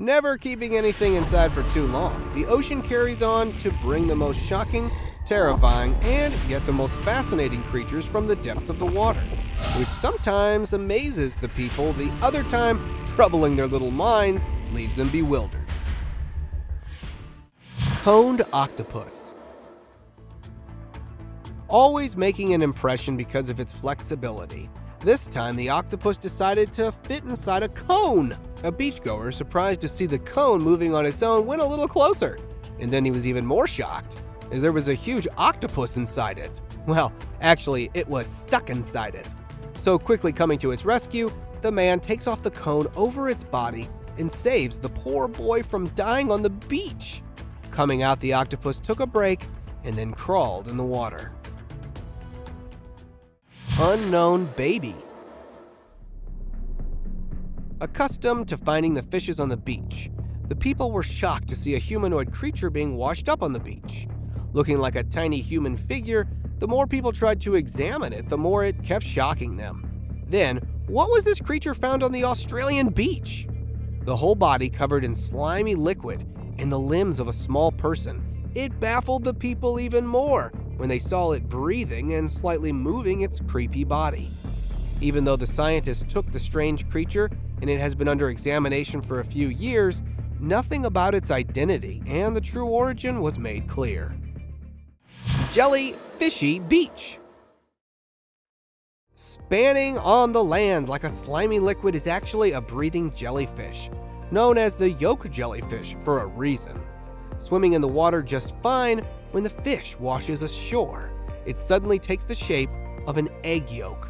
Never keeping anything inside for too long, the ocean carries on to bring the most shocking, terrifying, and yet the most fascinating creatures from the depths of the water, which sometimes amazes the people, the other time, troubling their little minds, leaves them bewildered. Coned octopus. Always making an impression because of its flexibility. This time, the octopus decided to fit inside a cone. A beachgoer, surprised to see the cone moving on its own, went a little closer. And then he was even more shocked, as there was a huge octopus inside it. Well, actually, it was stuck inside it. So quickly coming to its rescue, the man takes off the cone over its body and saves the poor boy from dying on the beach. Coming out, the octopus took a break and then crawled in the water. Unknown baby. Accustomed to finding the fishes on the beach, the people were shocked to see a humanoid creature being washed up on the beach. Looking like a tiny human figure, the more people tried to examine it, the more it kept shocking them. Then, what was this creature found on the Australian beach? The whole body covered in slimy liquid and the limbs of a small person. It baffled the people even more when they saw it breathing and slightly moving its creepy body. Even though the scientists took the strange creature and it has been under examination for a few years, nothing about its identity and the true origin was made clear. Jellyfishy beach. Spanning on the land like a slimy liquid is actually a breathing jellyfish, known as the yolk jellyfish for a reason. Swimming in the water just fine, when the fish washes ashore, it suddenly takes the shape of an egg yolk.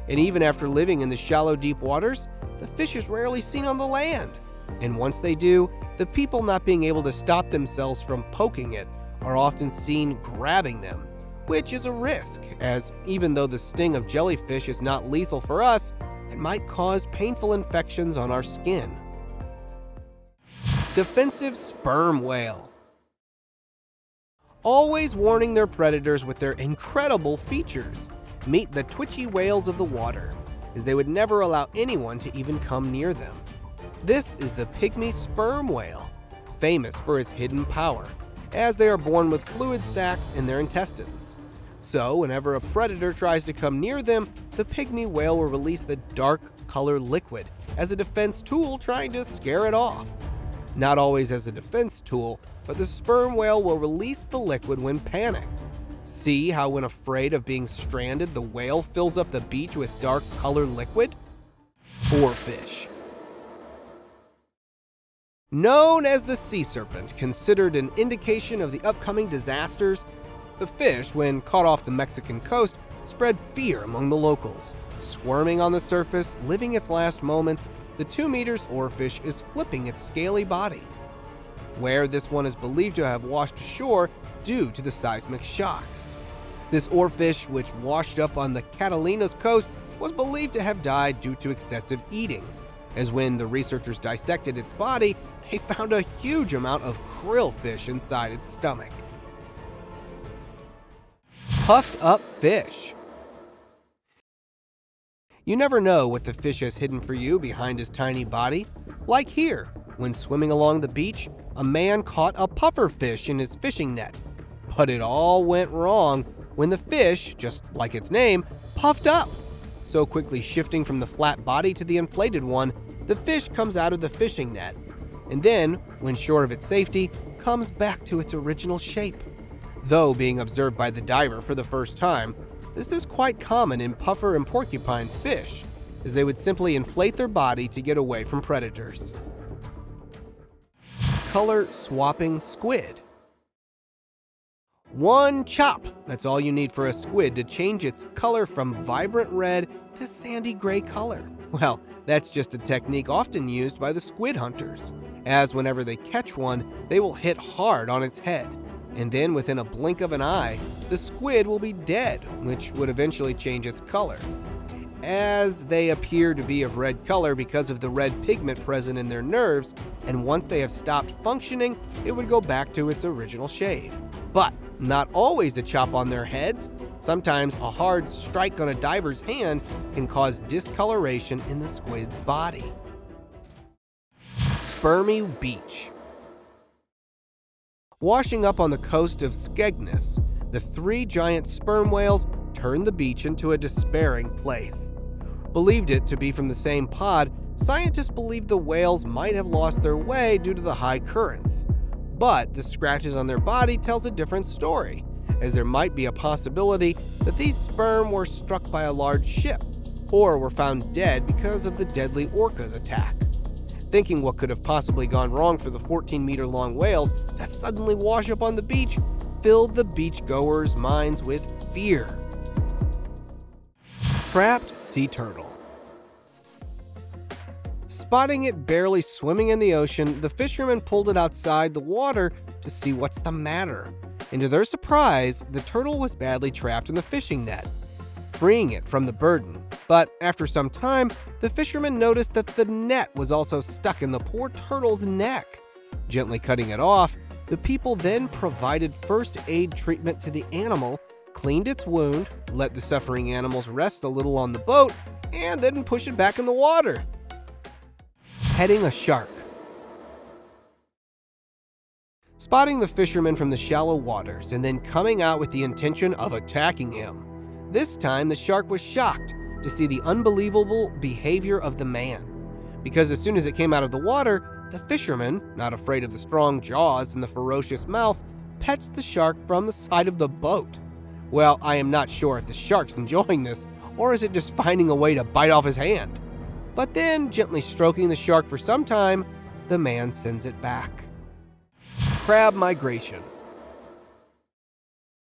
And even after living in the shallow, deep waters, the fish is rarely seen on the land. And once they do, the people, not being able to stop themselves from poking it, are often seen grabbing them, which is a risk, as even though the sting of jellyfish is not lethal for us, it might cause painful infections on our skin. Defensive sperm whale. Always warning their predators with their incredible features. Meet the twitchy whales of the water, as they would never allow anyone to even come near them. This is the pygmy sperm whale, famous for its hidden power, as they are born with fluid sacs in their intestines. So whenever a predator tries to come near them, the pygmy whale will release the dark color liquid as a defense tool, trying to scare it off. Not always as a defense tool, but the sperm whale will release the liquid when panicked. See how when afraid of being stranded, the whale fills up the beach with dark colored liquid? Oarfish. Known as the sea serpent, considered an indication of the upcoming disasters, the fish, when caught off the Mexican coast, spread fear among the locals. Squirming on the surface, living its last moments, the 2 meters oarfish is flipping its scaly body, where this one is believed to have washed ashore due to the seismic shocks. This oarfish, which washed up on the Catalina's coast, was believed to have died due to excessive eating, as when the researchers dissected its body, they found a huge amount of krill fish inside its stomach. Puffed up fish. You never know what the fish has hidden for you behind his tiny body. Like here, when swimming along the beach, a man caught a puffer fish in his fishing net. But it all went wrong when the fish, just like its name, puffed up. So quickly shifting from the flat body to the inflated one, the fish comes out of the fishing net, and then, when sure of its safety, comes back to its original shape. Though being observed by the diver for the first time, this is quite common in puffer and porcupine fish, as they would simply inflate their body to get away from predators. Color swapping squid. One chop, that's all you need for a squid to change its color from vibrant red to sandy gray color. Well, that's just a technique often used by the squid hunters, as whenever they catch one, they will hit hard on its head, and then within a blink of an eye, the squid will be dead, which would eventually change its color, as they appear to be of red color because of the red pigment present in their nerves, and once they have stopped functioning, it would go back to its original shade. But not always a chop on their heads. Sometimes a hard strike on a diver's hand can cause discoloration in the squid's body. Spermy Beach. Washing up on the coast of Skegness, the 3 giant sperm whales turned the beach into a despairing place. Believed it to be from the same pod, scientists believe the whales might have lost their way due to the high currents. But the scratches on their body tells a different story, as there might be a possibility that these sperm were struck by a large ship, or were found dead because of the deadly orca's attack. Thinking what could have possibly gone wrong for the 14-meter-long whales to suddenly wash up on the beach filled the beachgoers' minds with fear. Trapped sea turtle. Spotting it barely swimming in the ocean, the fishermen pulled it outside the water to see what's the matter. And to their surprise, the turtle was badly trapped in the fishing net, freeing it from the burden. But after some time, the fishermen noticed that the net was also stuck in the poor turtle's neck. Gently cutting it off, the people then provided first aid treatment to the animal, cleaned its wound, let the suffering animals rest a little on the boat, and then push it back in the water. Petting a shark. Spotting the fisherman from the shallow waters and then coming out with the intention of attacking him. This time, the shark was shocked to see the unbelievable behavior of the man, because as soon as it came out of the water, the fisherman, not afraid of the strong jaws and the ferocious mouth, pets the shark from the side of the boat. Well, I am not sure if the shark's enjoying this, or is it just finding a way to bite off his hand. But then, gently stroking the shark for some time, the man sends it back. Crab migration.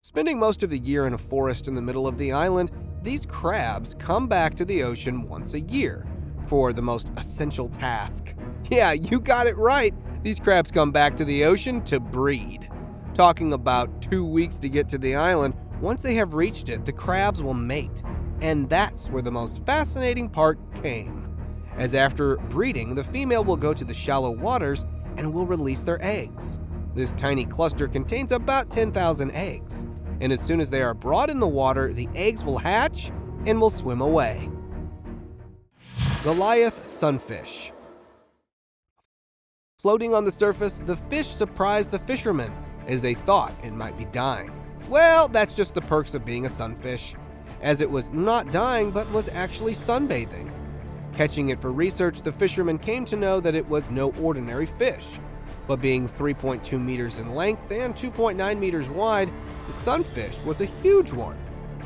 Spending most of the year in a forest in the middle of the island, these crabs come back to the ocean once a year for the most essential task. Yeah, you got it right. These crabs come back to the ocean to breed. Talking about 2 weeks to get to the island, once they have reached it, the crabs will mate. And that's where the most fascinating part came. As after breeding, the female will go to the shallow waters and will release their eggs. This tiny cluster contains about 10,000 eggs, and as soon as they are brought in the water, the eggs will hatch and will swim away. Goliath sunfish. Floating on the surface, the fish surprised the fishermen as they thought it might be dying. Well, that's just the perks of being a sunfish, as it was not dying but was actually sunbathing. Catching it for research, the fishermen came to know that it was no ordinary fish. But being 3.2 meters in length and 2.9 meters wide, the sunfish was a huge one.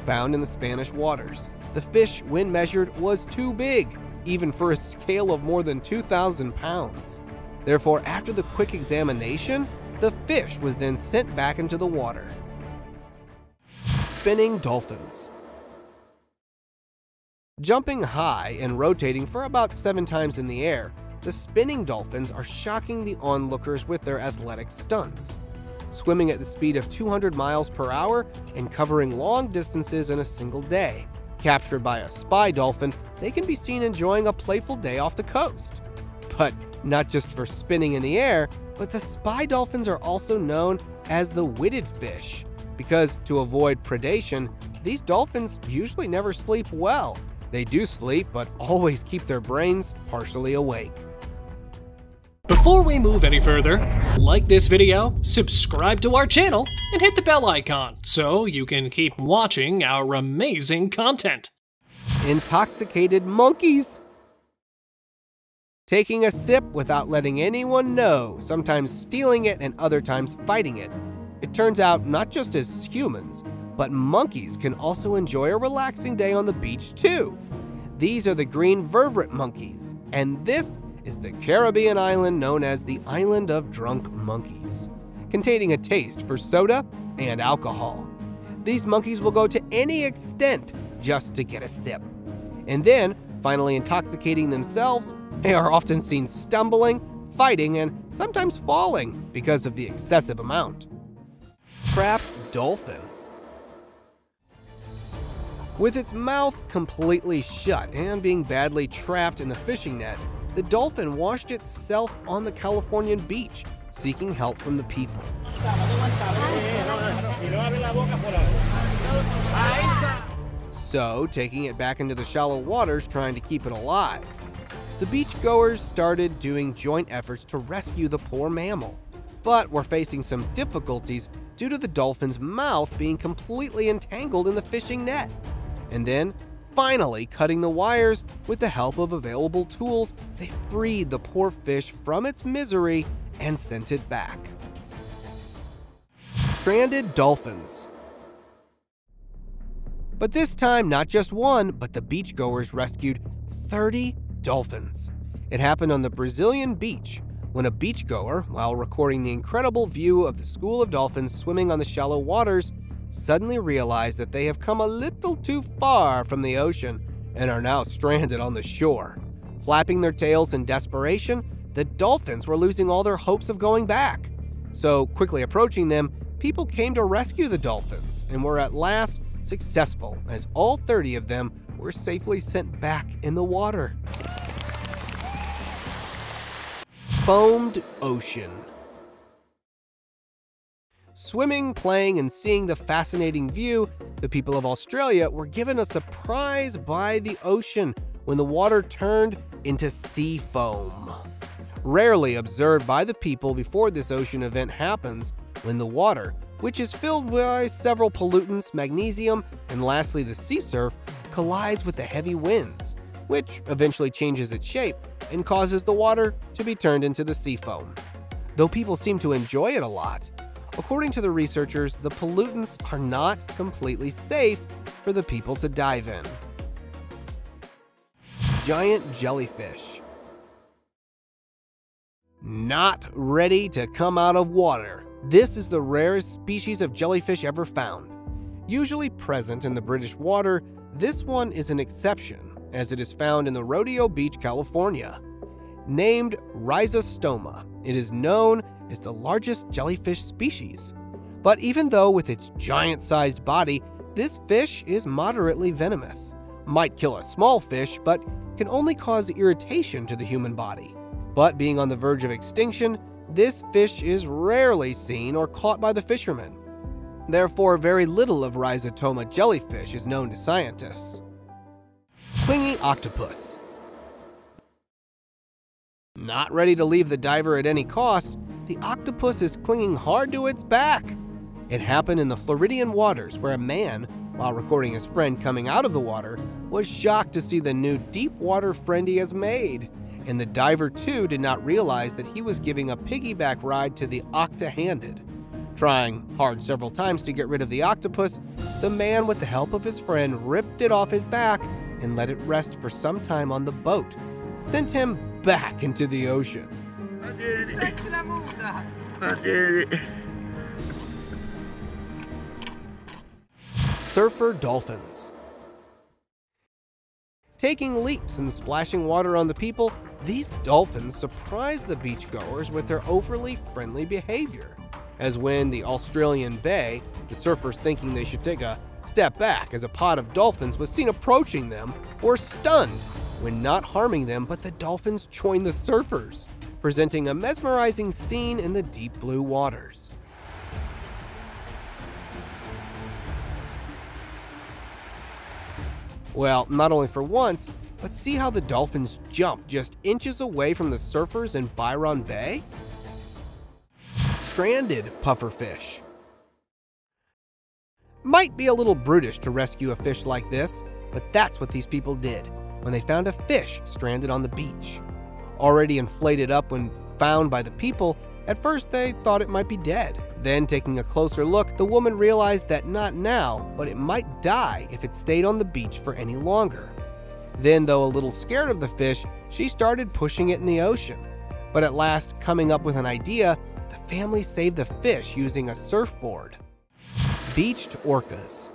Found in the Spanish waters, the fish, when measured, was too big, even for a scale of more than 2,000 pounds. Therefore, after the quick examination, the fish was then sent back into the water. Spinning dolphins. Jumping high and rotating for about 7 times in the air, the spinning dolphins are shocking the onlookers with their athletic stunts. Swimming at the speed of 200 miles per hour and covering long distances in a single day. Captured by a spy dolphin, they can be seen enjoying a playful day off the coast. But not just for spinning in the air, but the spy dolphins are also known as the witted fish, because to avoid predation, these dolphins usually never sleep well. They do sleep, but always keep their brains partially awake. Before we move any further, like this video, subscribe to our channel, and hit the bell icon so you can keep watching our amazing content. Intoxicated monkeys. Taking a sip without letting anyone know, sometimes stealing it and other times fighting it. It turns out not just as humans, but monkeys can also enjoy a relaxing day on the beach too. These are the green vervet monkeys, and this is the Caribbean island known as the Island of Drunk Monkeys, containing a taste for soda and alcohol. These monkeys will go to any extent just to get a sip. And then, finally intoxicating themselves, they are often seen stumbling, fighting, and sometimes falling because of the excessive amount. Trapped dolphin. With its mouth completely shut and being badly trapped in the fishing net, the dolphin washed itself on the Californian beach, seeking help from the people. So, taking it back into the shallow waters, trying to keep it alive. The beachgoers started doing joint efforts to rescue the poor mammal, but were facing some difficulties due to the dolphin's mouth being completely entangled in the fishing net. And then, finally cutting the wires with the help of available tools, they freed the poor fish from its misery and sent it back. Stranded dolphins. But this time, not just one, but the beachgoers rescued 30 dolphins. It happened on the Brazilian beach when a beachgoer, while recording the incredible view of the school of dolphins swimming on the shallow waters, suddenly realized that they have come a little too far from the ocean and are now stranded on the shore. Flapping their tails in desperation, the dolphins were losing all their hopes of going back. So, quickly approaching them, people came to rescue the dolphins and were at last successful, as all 30 of them were safely sent back in the water. Foamed ocean. Swimming, playing, and seeing the fascinating view, the people of Australia were given a surprise by the ocean when the water turned into sea foam. Rarely observed by the people before this ocean event happens, when the water, which is filled with several pollutants, magnesium, and lastly the sea surf, collides with the heavy winds, which eventually changes its shape and causes the water to be turned into the sea foam. Though people seem to enjoy it a lot, according to the researchers, the pollutants are not completely safe for the people to dive in. Giant jellyfish. Not ready to come out of water. This is the rarest species of jellyfish ever found. Usually present in the British water, this one is an exception, as it is found in the Rodeo Beach, California. Named Rhizostoma, it is known as the largest jellyfish species. But even though with its giant-sized body, this fish is moderately venomous. Might kill a small fish, but can only cause irritation to the human body. But being on the verge of extinction, this fish is rarely seen or caught by the fishermen. Therefore, very little of Rhizostoma jellyfish is known to scientists. Clingy octopus. Not ready to leave the diver at any cost, the octopus is clinging hard to its back. It happened in the Floridian waters where a man, while recording his friend coming out of the water, was shocked to see the new deep water friend he has made. And the diver too did not realize that he was giving a piggyback ride to the octa-handed. Trying hard several times to get rid of the octopus, the man, with the help of his friend, ripped it off his back and let it rest for some time on the boat, sent him back into the ocean. Surfer dolphins. Taking leaps and splashing water on the people, these dolphins surprise the beachgoers with their overly friendly behavior. As when the Australian Bay, the surfers thinking they should take a step back as a pod of dolphins was seen approaching them, were stunned when not harming them, but the dolphins joined the surfers, presenting a mesmerizing scene in the deep blue waters. Well, not only for once, but see how the dolphins jump just inches away from the surfers in Byron Bay? Stranded pufferfish. Might be a little brutish to rescue a fish like this, but that's what these people did when they found a fish stranded on the beach. Already inflated up when found by the people, at first they thought it might be dead. Then, taking a closer look, the woman realized that not now, but it might die if it stayed on the beach for any longer. Then, though a little scared of the fish, she started pushing it in the ocean. But at last, coming up with an idea, the family saved the fish using a surfboard. Beached orcas.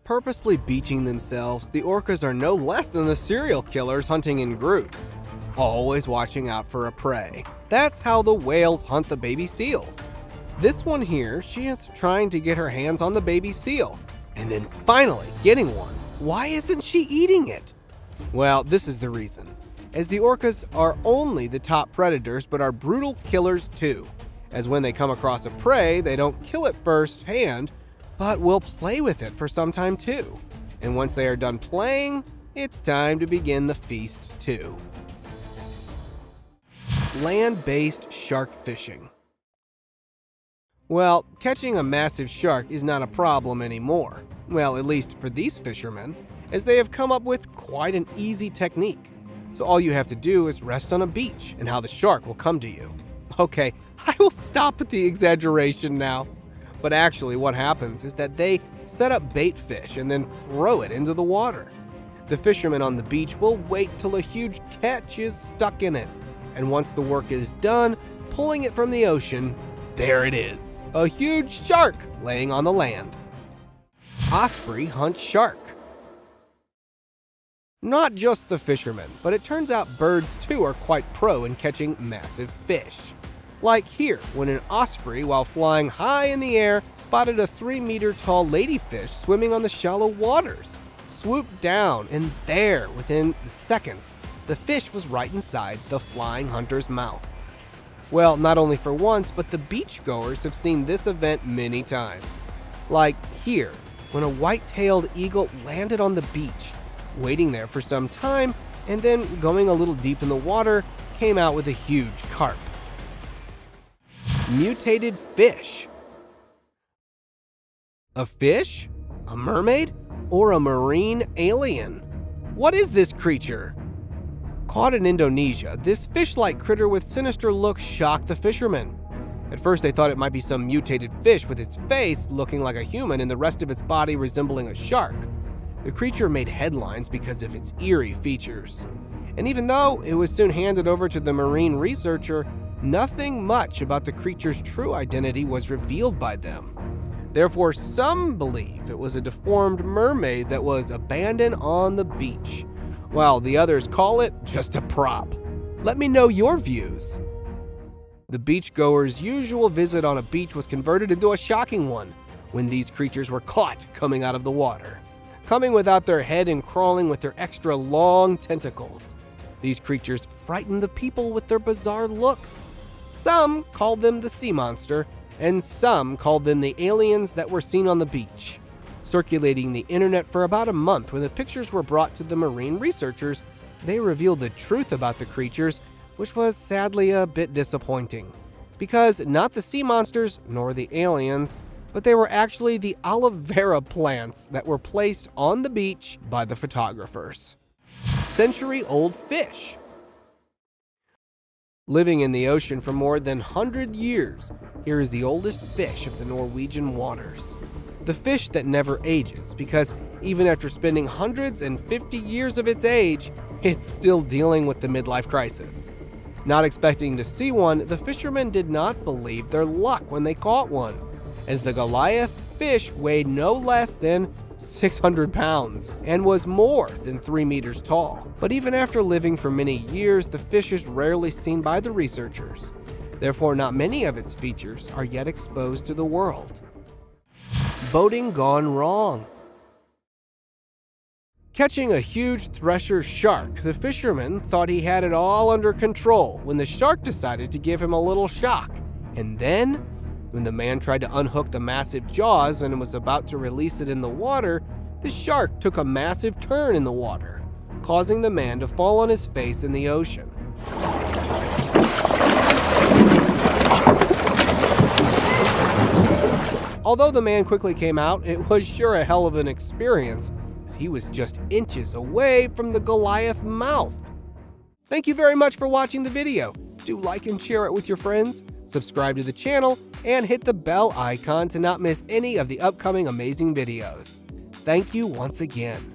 Purposely beaching themselves, the orcas are no less than the serial killers hunting in groups, always watching out for a prey. That's how the whales hunt the baby seals. This one here, she is trying to get her hands on the baby seal, and then finally getting one. Why isn't she eating it? Well, this is the reason, as the orcas are only the top predators but are brutal killers too, as when they come across a prey, they don't kill it first hand, but will play with it for some time too. And once they are done playing, it's time to begin the feast too. Land-based shark fishing. Well, catching a massive shark is not a problem anymore. Well, at least for these fishermen, as they have come up with quite an easy technique. So all you have to do is rest on a beach, and how the shark will come to you. Okay, I will stop at the exaggeration now. But actually what happens is that they set up bait fish and then throw it into the water. The fishermen on the beach will wait till a huge catch is stuck in it. And once the work is done, pulling it from the ocean, there it is, a huge shark laying on the land. Osprey hunts shark. Not just the fishermen, but it turns out birds too are quite pro in catching massive fish. Like here, when an osprey, while flying high in the air, spotted a 3-meter tall ladyfish swimming on the shallow waters. Swooped down, and there, within seconds, the fish was right inside the flying hunter's mouth. Well, not only for once, but the beachgoers have seen this event many times. Like here, when a white-tailed eagle landed on the beach, waiting there for some time, and then going a little deep in the water, came out with a huge carp. Mutated fish. A fish? A mermaid? Or a marine alien? What is this creature? Caught in Indonesia, this fish-like critter with sinister looks shocked the fishermen. At first they thought it might be some mutated fish with its face looking like a human and the rest of its body resembling a shark. The creature made headlines because of its eerie features. And even though it was soon handed over to the marine researcher, nothing much about the creature's true identity was revealed by them. Therefore, some believe it was a deformed mermaid that was abandoned on the beach, while the others call it just a prop. Let me know your views. The beachgoers' usual visit on a beach was converted into a shocking one when these creatures were caught coming out of the water, coming without their head and crawling with their extra long tentacles. These creatures frightened the people with their bizarre looks. Some called them the sea monster, and some called them the aliens that were seen on the beach. Circulating the internet for about a month, when the pictures were brought to the marine researchers, they revealed the truth about the creatures, which was sadly a bit disappointing. Because not the sea monsters, nor the aliens, but they were actually the aloe vera plants that were placed on the beach by the photographers. Century-old fish. Living in the ocean for more than 100 years, here is the oldest fish of the Norwegian waters. The fish that never ages, because even after spending hundreds and 50 years of its age, it's still dealing with the midlife crisis. Not expecting to see one, the fishermen did not believe their luck when they caught one, as the Goliath fish weighed no less than 600 pounds and was more than 3 meters tall. But even after living for many years, the fish is rarely seen by the researchers. Therefore, not many of its features are yet exposed to the world. Boating gone wrong. Catching a huge thresher shark, the fisherman thought he had it all under control when the shark decided to give him a little shock. And then, when the man tried to unhook the massive jaws and was about to release it in the water, the shark took a massive turn in the water, causing the man to fall on his face in the ocean. Although the man quickly came out, it was sure a hell of an experience, as he was just inches away from the Goliath mouth. Thank you very much for watching the video. Do like and share it with your friends, subscribe to the channel, and hit the bell icon to not miss any of the upcoming amazing videos. Thank you once again.